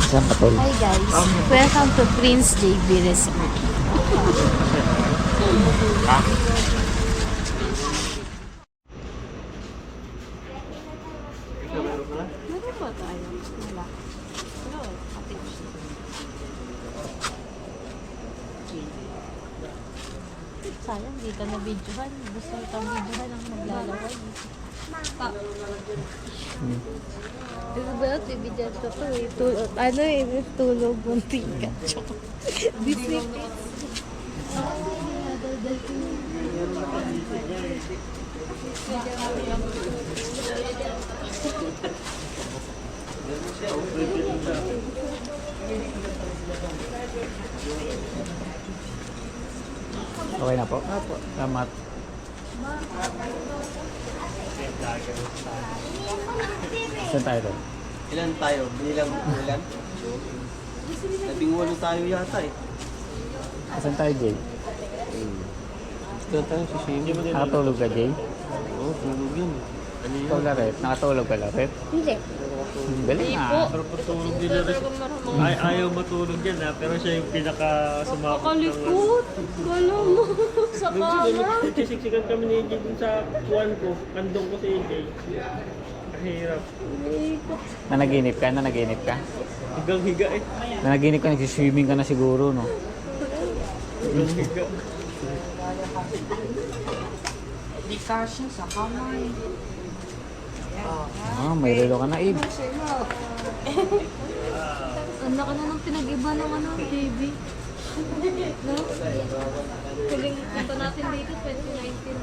Saan ka tol? Hi guys, welcome to Prince JB Resort. Meron ba tayo? Wala. Hello, ate. Sayang, di ka na videohan. Gusto ka videohan ang naglalaway. Ano ba yun? Bibigyan ko to eh. Ano eh, tulog munting ka. Disney Kids. Okay na po? Opo. Salamat. Saan tayo doon? Ilan tayo? Bilang ilan? 18 tayo yata eh. Saan tayo, Jay? Doon tayo sa swimming. Nakatulog ka, Jay? Oo, tulog yun. Ano yun? Ikaw, Laret? Nakatulog ka, Laret? Hindi. Galing ah. Pero patulog din na rin. Ayaw matulog yan ha, pero siya yung pinaka-sumakot. Kalikot. Kala mo. Sa kama. Sisiksikan kami ni AJ dun sa kuwan ko. Kandong ko si AJ. Kahirap. Nanaginip ka? Nanaginip ka? Hanggang higa eh. Nanaginip ka, nagsiswimming ka na siguro, no? Hanggang higa. Di kasya sa kamay. Ah, may relo ka na, Ib. Ang laki na ng pinag-iba ng ano, JB. No? Huling punta natin dito, 2019.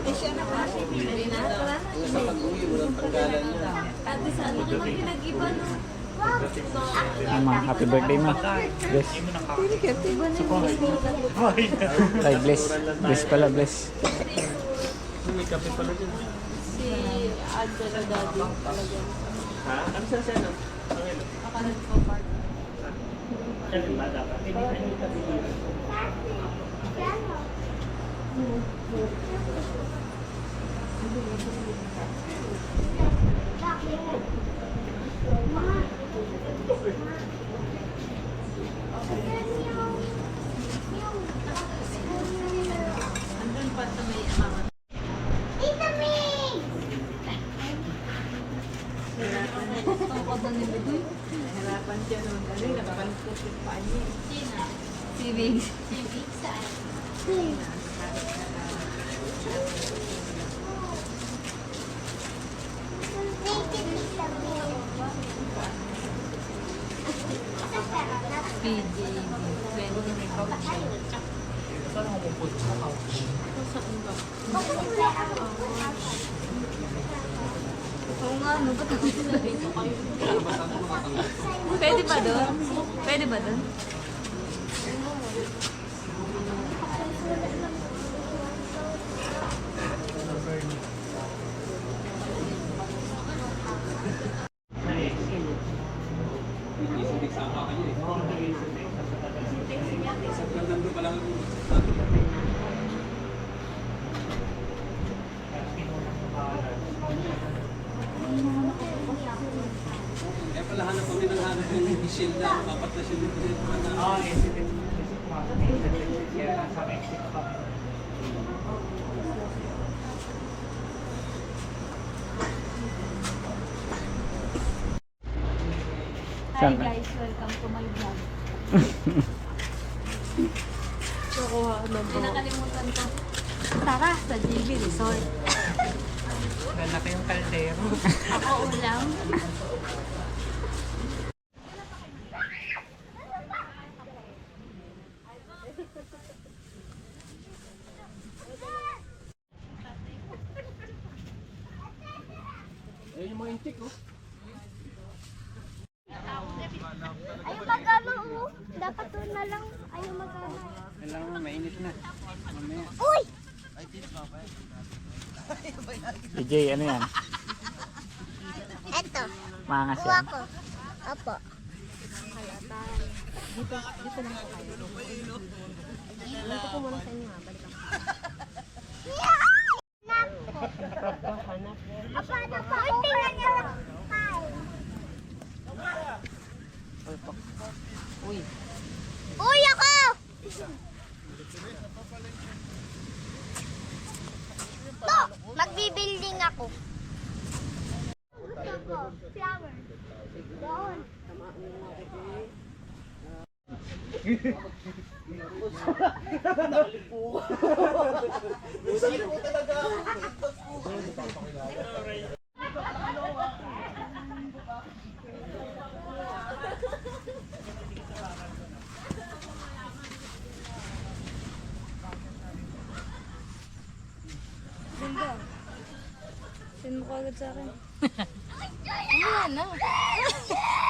Eh, siya na pa. Hindi na. Wala na. Pag-uwi, walang tanggalan niya. Ate, saan laki ng pinag-iba no? Mama, happy birthday, ma. Bless. Iba na yung Ay, bless. Bless pala, bless. May kape pala dyan. si Angela Daddy talaga. Ha? Ano sa seno? Pangilo. Akalan ko part. Siya rin bata ka. Hindi ka yung kape dito. Andun pa sa may akangan. Ang kodo ni Bidoy. Harapan siya nung ano, nakakalukot yung paa niya. Sina? Si Biggs. Si Biggs saan? PJ. 20 couch. Saan ako pupunta sa couch? Saan ba? Oo nga, no? Ba't ako dito kayo? Pwede ba doon? Pwede ba doon? Eh pala hanap kami ng hanap yung shield na, apat na shield dito na. Hi guys, welcome to my vlog. Nakuha na Hindi nakalimutan ko. Tara sa JB Resort. Galaki yung kaldero. Ako ulam. Eh yung mga intik oh. Ayaw mag-ano, oh. Dapat doon na lang. Ayaw mag-ano. Kailangan mo, mainit na. Mamaya. Uy! PJ, ano yan? Eto. Mangas Kuha yan. ko. Opo. Dito lang po kayo. Dito po muna sa inyo ha. Balik ako. Apa na pa? Uy, tingnan niyo. Uy, ako! To, magbibuilding ako. Flower. Doon. Send mo ko agad sa akin. Ano na?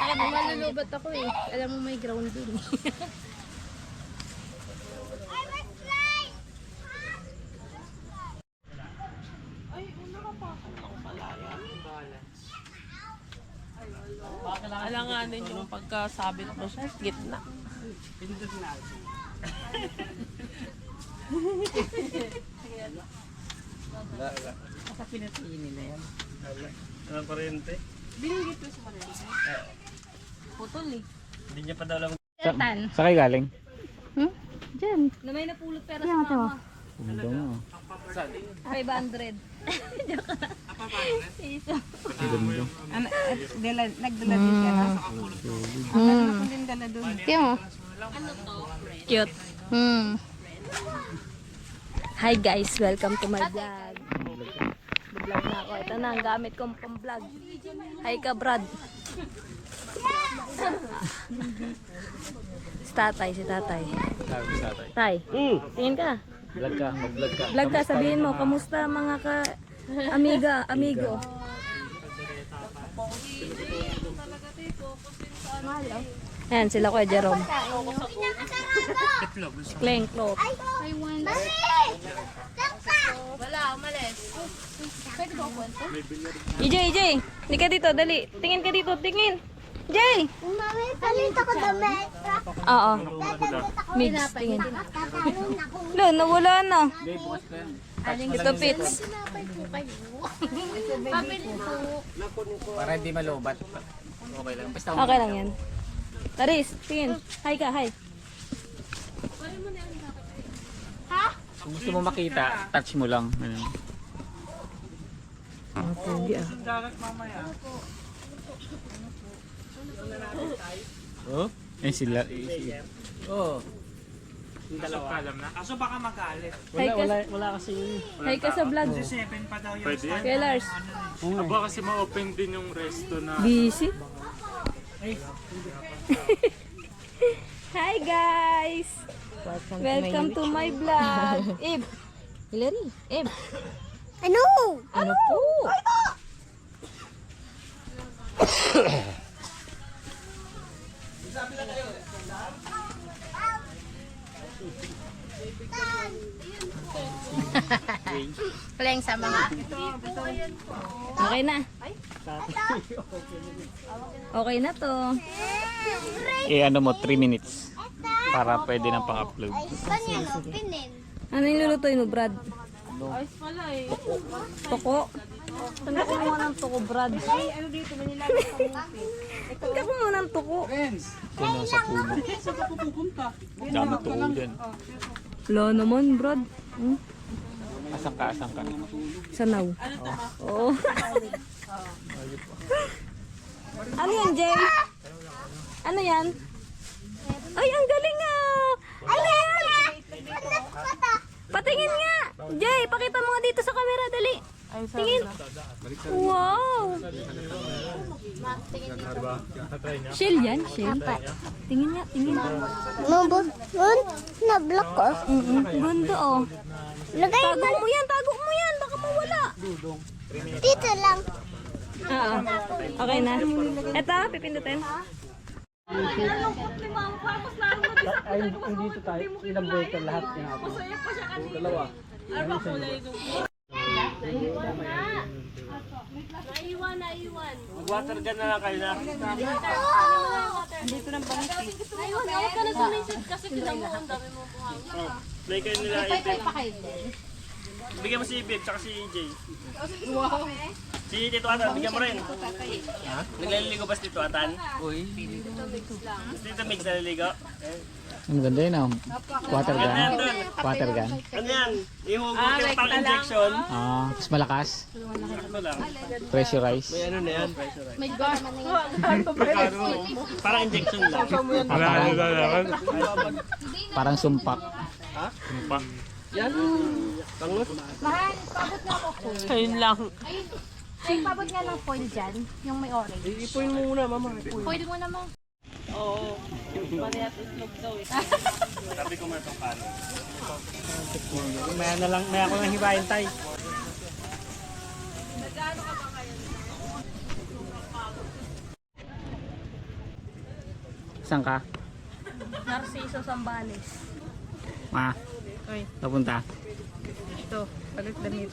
Bakit malulubat ako eh. Alam mo may ground din. Alanganin yung pagkasabit mo siya, gitna. Baka pinatili nila yan. Anong kuryente? Binigit ko sa kanila. Putol eh. Hindi niya pa daw alam. Sa kayo galing? Diyan. Na may napulot pera sa mama. Ganda mo. 500. Iso. Ganda. Nagdala din siya na. Ano din dala doon? Tiyo mo. Cute. Hi guys, welcome to my vlog. Vlog na ako. Ito na ang gamit kong pang-vlog. Hi ka, Brad. Si tatay. Tay, tingin ka. Vlog ka, mag-vlog ka. Vlog ka, sabihin mo, kamusta mga amigo. Ayan, sila Kuya Jerome. Kleng, klop. Wala, umalis. EJ, hindi ka dito, dali. Tingin ka dito, tingin. Jay! Mami, palit ako damit. Oo. Mix, tingin. Lo, nawala na. Ito, Pits. Para hindi malubat. Okay lang. Basta Okay lang yan. Taris, tingin. Hi ka, hi. kung gusto mo makita, touch mo lang. Ano. Oh? Eh sila. Oh. Aso baka magalit. Hi ka, Wala kasi yun. hi ka sa vlog. 7 pa daw yun. Pwede yan. Kuya Lars. Aba kasi ma-open din yung resto na. Busy? Hi guys! Welcome to my vlog. Ib. Hilary. Ib. Ano? Ano po? Pleng sa mga. Okay na. Okay na to. Eh ano mo, 3 minutes. Para pwede nang pang-upload. Saan yan opinin? Ano yung lulutuin mo, Brad? Ayos pala eh. Toko. Tanda ko muna ng toko, Brad. Ay, ano dito, manilagay sa mupi. Tanda ko muna ng toko. Kung nasa puno. Saan ka pupunta? Dami tuko dyan. Wala naman, Brad. Hmm? Asang ka. Sanaw. Oo. Ano yan, Jay? Ano yan? Ay, ang galing ah! Ano yan? Patingin nga! Jay, pakita mo nga dito sa camera, dali. Tingin. Wow! Shell yan, shell. Tingin nga, tingin. Na-block ko. Ganda oh. Lagay mo. Tago mo yan, baka mawala. Dito lang. Oo. Okay na. Eto, pipindutin. Ay, hindi ito tayo. Ilang breaker lahat niya. Dalawa. Naiwan. Mag-water gun na lang kayo na. Ayun, huwag ka na sumisid kasi tinan mo ang dami mo buhangin. Play kayo nila ito. Bigyan mo si Babe tsaka si Jay. Wow. Si Tito Atan, bigyan mo rin. Ha? Naglaliligo ba si Tito Atan? Uy. Tito Mix naliligo? Ang ganda yun ah. Water gun. Ano yan doon? Water gun. Ano yan? Ihugot yung pang injection. Ah, mas malakas. Ano lang? Pressurize. May ano na yan? Parang injection lang. Parang sumpak. Yan. Pangot. Mahal, pabot nga ako foil. Ayun lang. Ay, pabot nga ng foil dyan, yung may orange. Ipuin mo muna, mama. Foil mo naman. Oo. Parehas itlog daw eh. Sabi ko matong kano. May ako nang hibayin tayo. Saan ka? Narciso Zambales. Ma. Oy. Papunta. Ito, palit damit.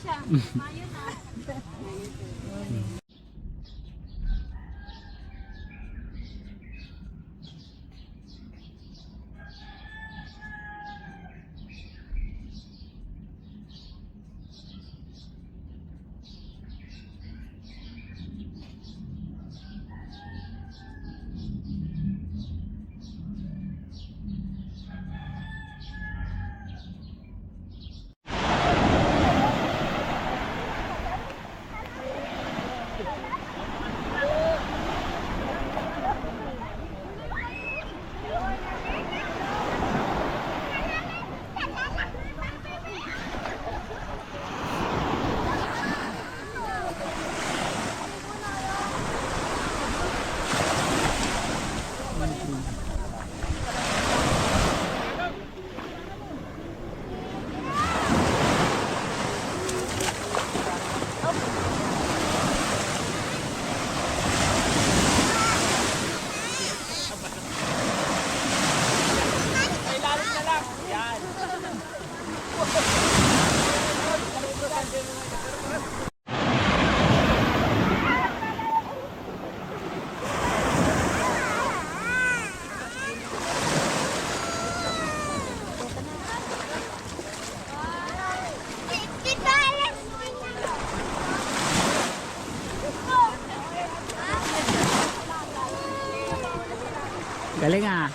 Galing ah.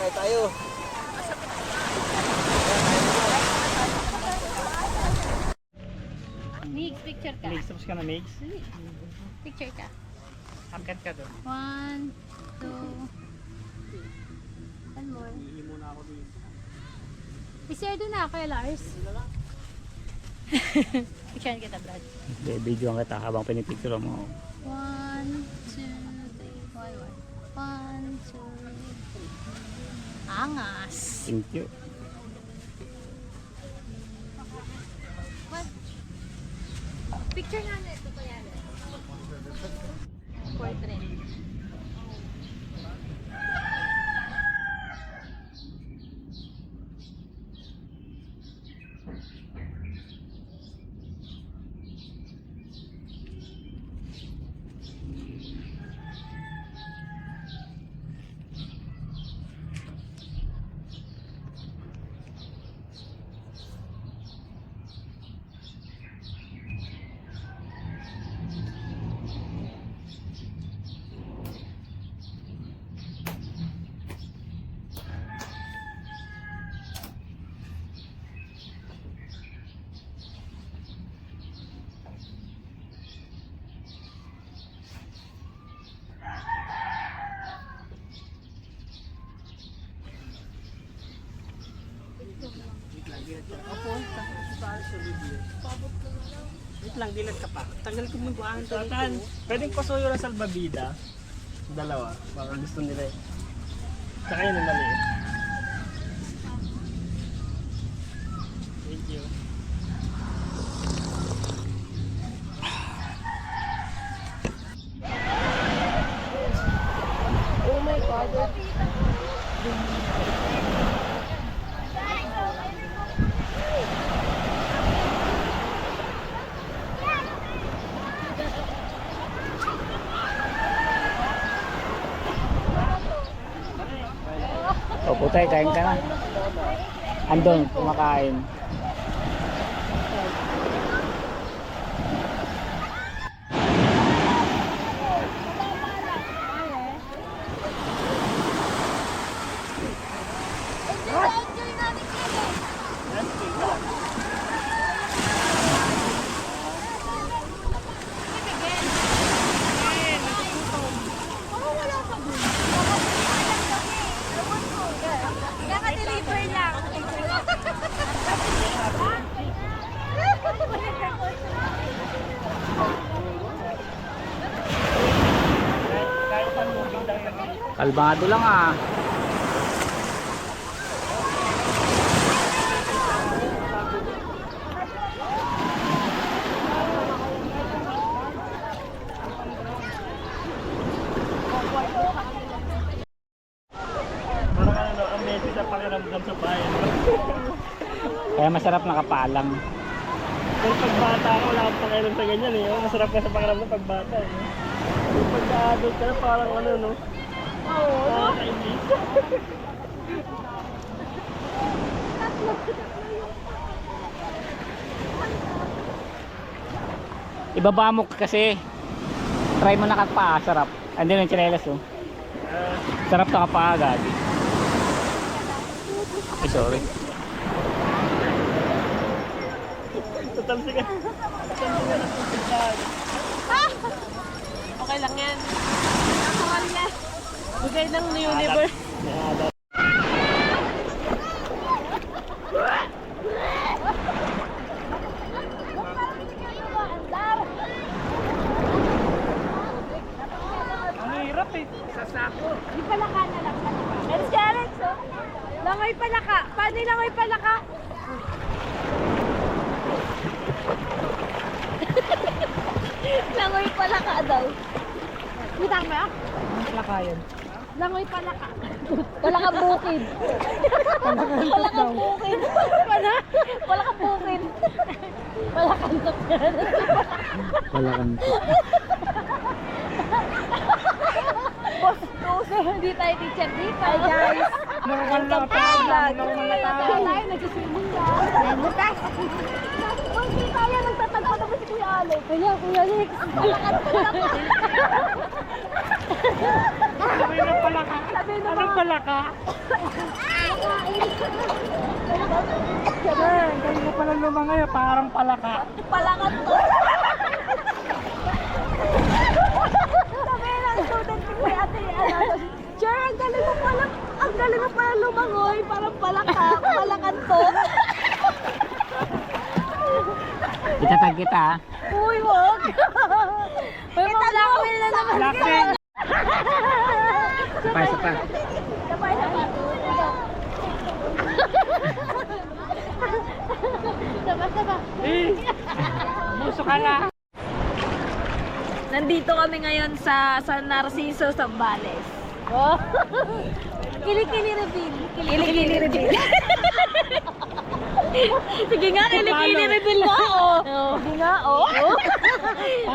Kaya tayo. Migs, picture ka. Mix ka na mix. Picture ka. Akit ka doon. 1, 2. One more. Picture doon na kay Lars. Picture kita, Brad. Video ang kita habang pinipicture mo. 1, 2, 3, 1, 2, 3. Angas. Thank you. What? Picture nga na ito pa yan. Portrait. Opo, wait lang, dilat ka pa. Tagal ko magbuhaan to. Atan, pwedeng pasuyo ng salbabida. Dalawa, baka gusto nila eh. Tsaka yun ang maliit. Thank you. O putay, kain ka na. Andun, kumakain. Kaka-deliver lang. Kalmado lang ah. Parang ano, ang messy sa pakiramdam sa bayan. Kaya masarap nakapalang. Pero pag bata ka, wala akong pakialam sa ganyan eh. Masarap na sa pakiramdam pag bata eh. Yung pagka-adult ka na parang ano no? Oo. Nakakainis. Ibaba mo kasi. Try mo nakapaa, sarap. Andun yung chinelas oh. Sarap nakapaa agad. Ay sorry. Tatamsi ka. Tatamsi ka na sa pagkaan. Okay lang yan. Nakakawal na. Bigay ng universe. Ang hirap eh. Sa sako. Di palaka na lang. Let's get it. So, langoy palaka. Paano yung langoy palaka? Langoy palaka daw. Kita mo? Laka yan. Langoy palaka. Palaka bukid. Palaka bukid. Palaka bukid. Palakantok yan. Palakan. Boss, hindi tayo teacher dito. Hi guys. Normal lang ito. Normal na tao. Tayo nagsiswimming lang. Butas. Hindi tayo nagtatagpo naman si Kuya Alex. Kuya Alex. Palakan palaka. Sabi ng palaka. Anong palaka? Galing mo pala lumangay. Parang palaka. Palakan to. Sabi ng student ni Kuya Ate, Sir, ang galing mo pala lumangoy. Parang palaka. Palakan to. Itatag kita ah. Uy, wag. May mga blackmail na naman. Blackmail. Isa pa. Sabay. Saba. Buso ka na. Nandito kami ngayon sa San Narciso, Zambales. Oh. Kilikili reveal. Kilikili reveal. Sige nga, kilikili reveal nga, oh. Sige nga, oh.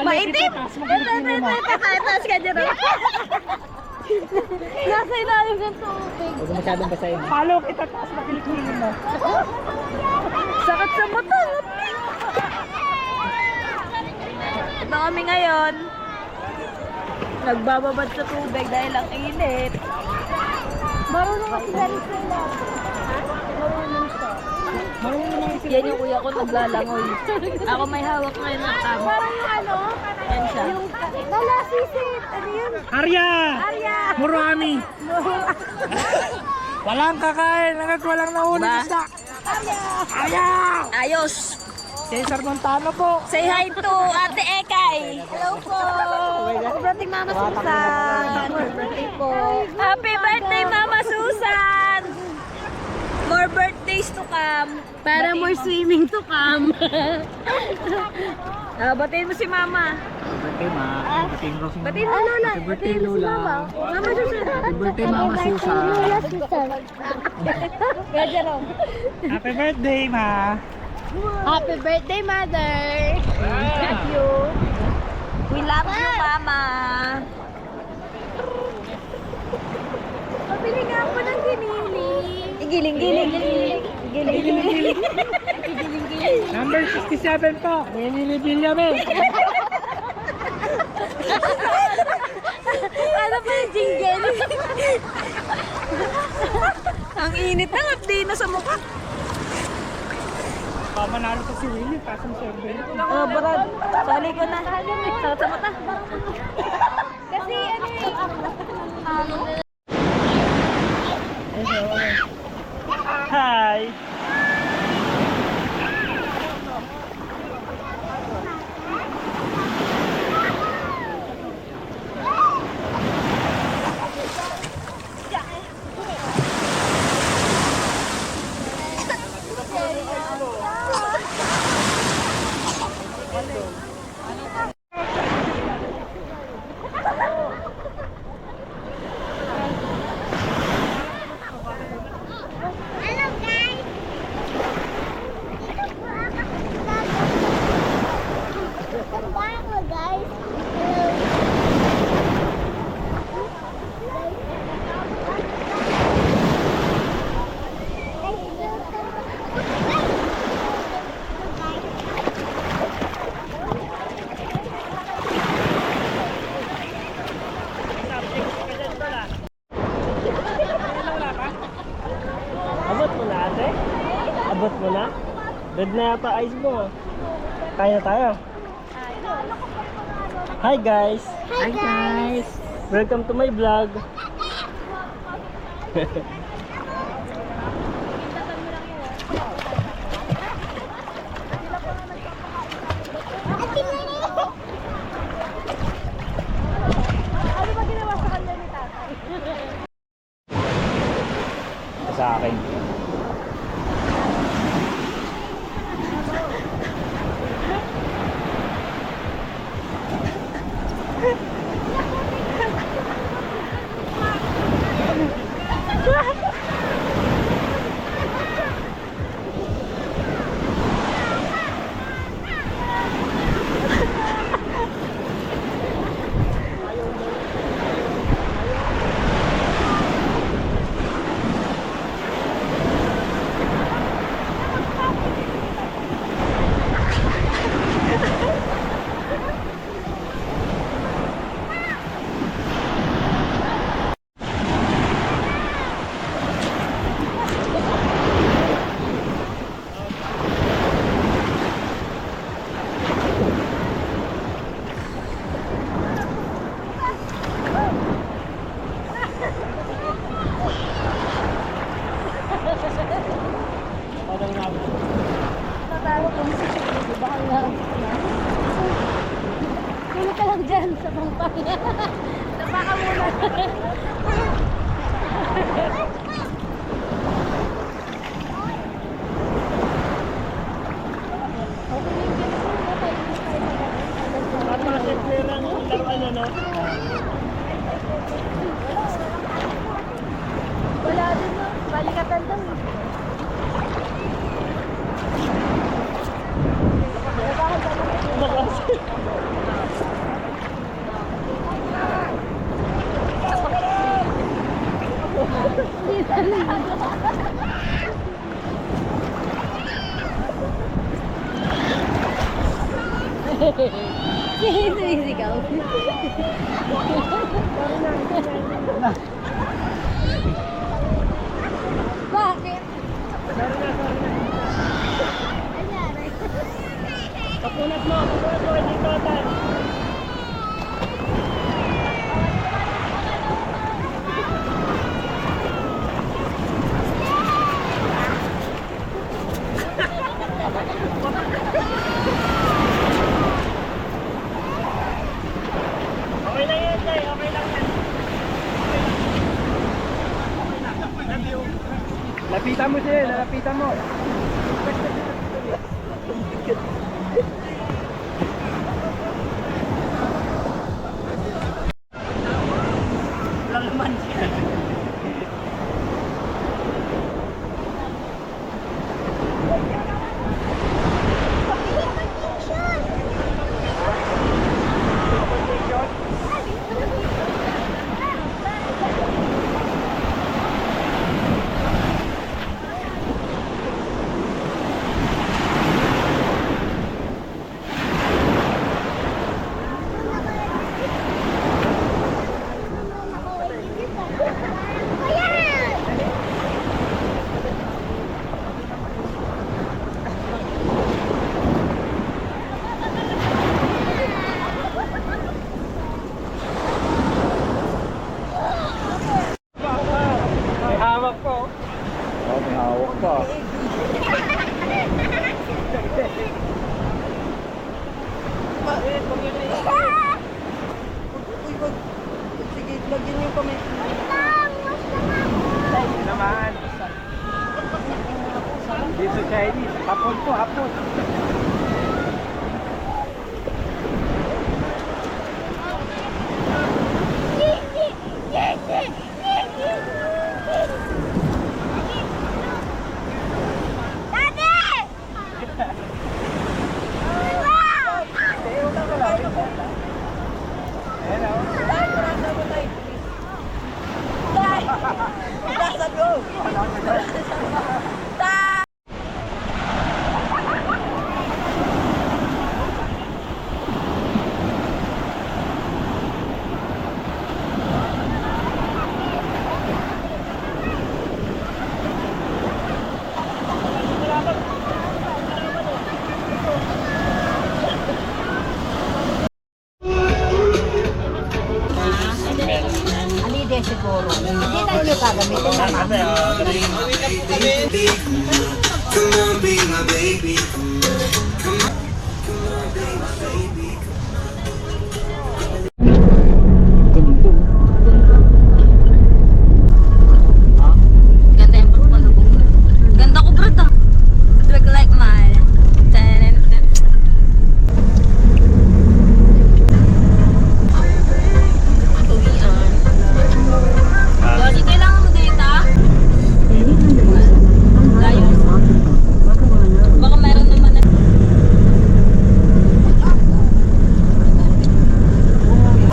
Maitim. Taas ka dyan, oh. Nasa ilalim ng tubig. Huwag mo masyadong basahin. Palo kita taas na kilikili mo. Sakit sa mata. Ito kami ngayon. Nagbababad sa tubig dahil ang init. Marunong kasi galing sila. Marunong siya. Yan yung kuya ko naglalangoy. Ako may hawak ngayon ng tama. Parang yung ano? Yan siya. Yung sisit. Ano yun? Arya! Arya! Murami! Walang kakain hanggat walang nahuli Ba? isda. Ayos. Cesar Montano po. Say hi to Ate Ekay. Hello po. Happy birthday, Mama Susan. Happy birthday po. Happy birthday, Mama Susan! More birthdays to come. Para more swimming to come. Batiin mo si Mama. Birthday ma. Birthday Rosy. Batiin mo, Lola. Happy birthday Lola. Mama Susan. Happy birthday Mama Susan. Kaya Jerome. Happy birthday ma. Happy birthday, Mother. Thank you. We love you, Mama. Pabili nga ako ng giniling. Giling-giling. Giling-giling. Number 67 po. Nililibil kami. Ano pa yung jingle? Ang init na, update na sa mukha. Pamanalo ko si Willie. Pasang survey. Oh, Brad. Sali ko na. Sakit sa mata. Kasi ano Hi! Abot mo na ate? Abot mo na? Red na yata eyes mo. Kaya tayo. Hi guys! Hi guys. Welcome to my vlog. Sa akin. Tulog ka lang dyan sa pampang. Tapa ka muna. At mga sekwera ng laruan ano? Wala din no. Balikatan daw. Sinisigaw. Bakit? Anyari? Papunat mo dito atan. Lapitan mo siya, lalapitan mo. May hawak po. Oh, may hawak pa. Sige, lagyan niyo kami. Naman. Dito Chinese. Hapon po, hapon. Alide siguro. Hindi na nyo gagamitin naman. Come on, be my baby. Ganda yung pagpalubog. Ganda ko, brad, ah. Look like mine. Uwian. Lagi kailangan mo data? Layo. Baka meron naman na.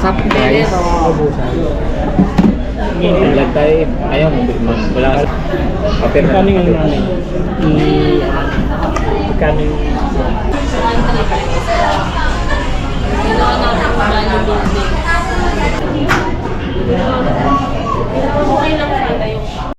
Sap guys. Vlog tayo. Ayaw, wala ka. Papel na. Kaning ang namin. Kaning. Ginawa natin kung paano building. Okay lang sana yung